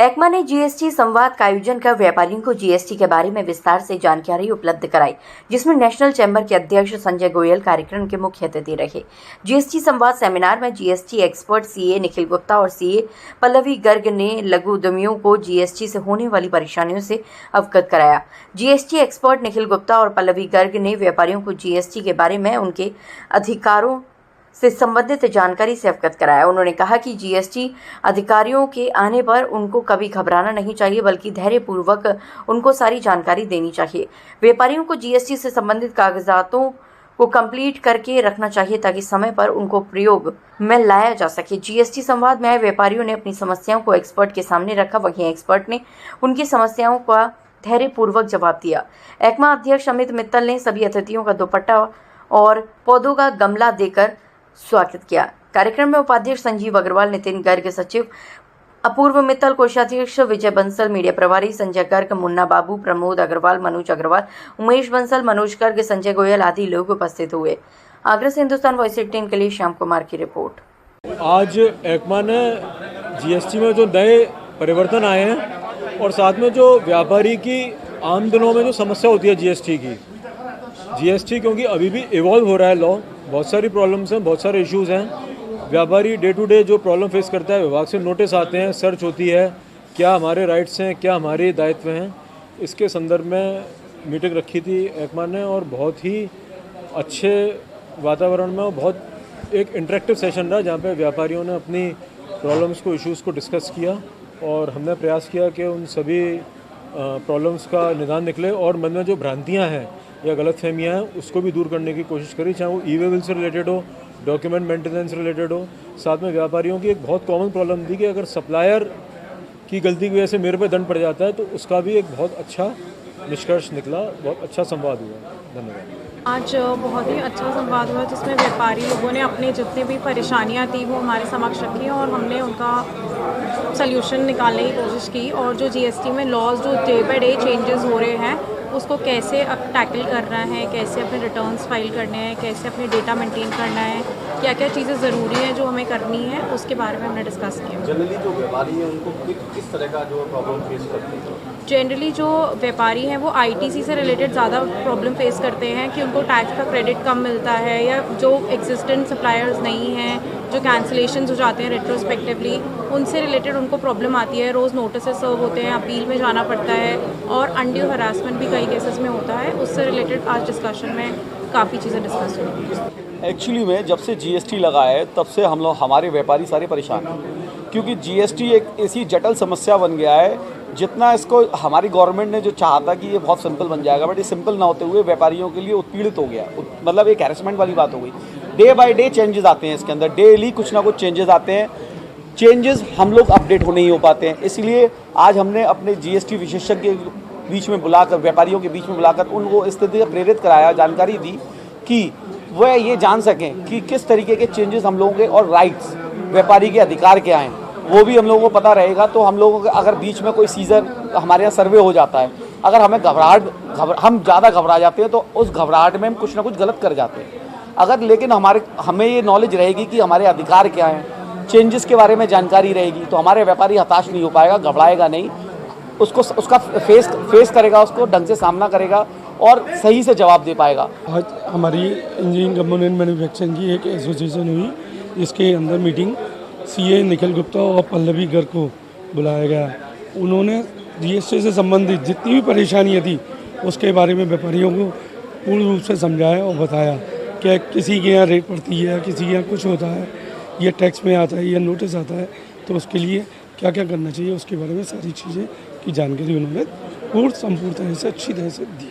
एकमा ने जीएसटी संवाद का आयोजन कर व्यापारियों को जीएसटी के बारे में विस्तार से जानकारी उपलब्ध कराई, जिसमें नेशनल चैम्बर के अध्यक्ष संजय गोयल कार्यक्रम के मुख्य अतिथि रहे। जीएसटी संवाद सेमिनार में GST expert CA Nikhil Gupta और सीए पल्लवी गर्ग ने लघु उद्यमियों को जीएसटी से होने वाली परेशानियों से अवगत कराया। जीएसटी एक्सपर्ट निखिल गुप्ता और पल्लवी गर्ग ने व्यापारियों को जीएसटी के बारे में उनके अधिकारों से संबंधित जानकारी से अवगत कराया। उन्होंने कहा कि जीएसटी अधिकारियों के आने पर उनको कभी घबराना नहीं चाहिए, बल्कि धैर्यपूर्वक उनको सारी जानकारी देनी चाहिए। व्यापारियों को जीएसटी से संबंधित कागजातों को कंप्लीट करके रखना चाहिए ताकि समय पर उनको प्रयोग में लाया जा सके। जीएसटी संवाद में आए व्यापारियों ने अपनी समस्याओं को एक्सपर्ट के सामने रखा, वहीं एक्सपर्ट ने उनकी समस्याओं का धैर्यपूर्वक जवाब दिया। एकमा अध्यक्ष अमित मित्तल ने सभी अतिथियों का दुपट्टा और पौधों का गमला देकर स्वागत किया। कार्यक्रम में उपाध्यक्ष संजीव अग्रवाल, नितिन गर्ग सचिव, अपूर्व मित्तल कोषाध्यक्ष, विजय बंसल मीडिया प्रभारी, संजय गर्ग, मुन्ना बाबू, प्रमोद अग्रवाल, मनोज अग्रवाल, उमेश बंसल, मनोज गर्ग, संजय गोयल आदि लोग उपस्थित हुए। आगरा से हिंदुस्तान वॉइस 18 के लिए श्याम कुमार की रिपोर्ट। आज एकमा ने जीएसटी में जो नए परिवर्तन आए हैं और साथ में जो व्यापारी की आम दिनों में जो समस्या होती है जीएसटी क्योंकि अभी भी इवॉल्व हो रहा है लॉ, बहुत सारी प्रॉब्लम्स हैं, बहुत सारे इश्यूज़ हैं। व्यापारी डे टू डे जो प्रॉब्लम फेस करता है, विभाग से नोटिस आते हैं, सर्च होती है, क्या हमारे राइट्स हैं, क्या हमारे दायित्व हैं। इसके संदर्भ में मीटिंग रखी थी एकमा ने और बहुत ही अच्छे वातावरण में बहुत एक इंटरेक्टिव सेशन रहा, जहाँ पे व्यापारियों ने अपनी प्रॉब्लम्स को, इश्यूज़ को डिस्कस किया और हमने प्रयास किया कि उन सभी प्रॉब्लम्स का निदान निकले और मन में जो भ्रांतियाँ हैं या गलतफहमियाँ हैं उसको भी दूर करने की कोशिश करी, चाहे वो ई-वे बिल से रिलेटेड हो, डॉक्यूमेंट मेंटेनेंस से रिलेटेड हो। साथ में व्यापारियों की एक बहुत कॉमन प्रॉब्लम थी कि अगर सप्लायर की गलती की वजह से मेरे पे दंड पड़ जाता है, तो उसका भी एक बहुत अच्छा निष्कर्ष निकला, बहुत अच्छा संवाद हुआ। धन्यवाद। आज बहुत ही अच्छा संवाद हुआ जिसमें व्यापारी लोगों ने अपनी जितनी भी परेशानियां थी वो हमारे समक्ष रखी और हमने उनका सल्यूशन निकालने की कोशिश की। और जो जीएसटी में लॉज जो डे बाय डे चेंजेस हो रहे हैं उसको कैसे अब टैकल करना है, कैसे अपने रिटर्न्स फाइल करने हैं, कैसे अपने डेटा मेंटेन करना है, क्या क्या चीज़ें ज़रूरी हैं जो हमें करनी है, उसके बारे में हमने डिस्कस किया। जनरली जो व्यापारी हैं उनको किस तरह का जो प्रॉब्लम फेस करते हैं? जनरली जो व्यापारी हैं वो आईटीसी से रिलेटेड ज़्यादा प्रॉब्लम फेस करते हैं कि उनको टैक्स का क्रेडिट कम मिलता है, या जो एग्जिस्टेंट सप्लायर्स नहीं हैं, जो कैंसिलेशंस हो जाते हैं रेट्रोस्पेक्टिवली, उनसे रिलेटेड उनको प्रॉब्लम आती है। रोज़ नोटिस सर्व होते हैं, अपील में जाना पड़ता है और अनड्यू हरासमेंट भी कई केसेस में होता है। उससे रिलेटेड आज डिस्कशन में काफ़ी चीज़ें डिस्कस हुई। एक्चुअली में जब से जीएसटी लगा है तब से हम लोग, हमारे व्यापारी सारे परेशान हैं, क्योंकि जीएसटी एक ऐसी जटिल समस्या बन गया है। जितना इसको हमारी गवर्नमेंट ने जो चाहा था कि ये बहुत सिंपल बन जाएगा, बट ये सिंपल ना होते हुए व्यापारियों के लिए उत्पीड़ित हो गया, मतलब एक हैरेसमेंट वाली बात हो गई। डे बाय डे चेंजेस आते हैं इसके अंदर, डेली कुछ ना कुछ चेंजेस आते हैं। चेंजेस हम लोग अपडेट हो नहीं हो पाते हैं, इसलिए आज हमने अपने जीएसटी विशेषज्ञ बीच में बुलाकर, व्यापारियों के बीच में बुलाकर उनको इस तरह से प्रेरित कराया, जानकारी दी कि वह ये जान सकें कि किस तरीके के चेंजेस हम लोगों के और राइट्स, व्यापारी के अधिकार क्या हैं, वो भी हम लोगों को पता रहेगा। तो हम लोगों को अगर बीच में कोई सीजन हमारे यहाँ सर्वे हो जाता है, अगर हमें हम ज़्यादा घबरा जाते हैं तो उस घबराहट में हम कुछ ना कुछ गलत कर जाते हैं। अगर लेकिन हमें ये नॉलेज रहेगी कि हमारे अधिकार क्या हैं, चेंजेस के बारे में जानकारी रहेगी, तो हमारे व्यापारी हताश नहीं हो पाएगा, घबराएगा नहीं, उसका फेस करेगा, उसको ढंग से सामना करेगा और सही से जवाब दे पाएगा। आज हमारी इंजीनियरिंग कंपोनेंट मैन्युफैक्चरिंग की एक एसोसिएशन हुई, जिसके अंदर मीटिंग सीए निखिल गुप्ता और पल्लवी गर्ग को बुलाया गया। उन्होंने जीएसटी से संबंधित जितनी भी परेशानियां थी उसके बारे में व्यापारियों को पूर्ण रूप से समझाया और बताया कि किसी के यहाँ रेट पड़ती है, किसी के यहाँ कुछ होता है, या टैक्स में आता है या नोटिस आता है, तो उसके लिए क्या क्या करना चाहिए, उसके बारे में सारी चीज़ें की जानकारी उन्होंने संपूर्ण तरह से अच्छी तरह से दी।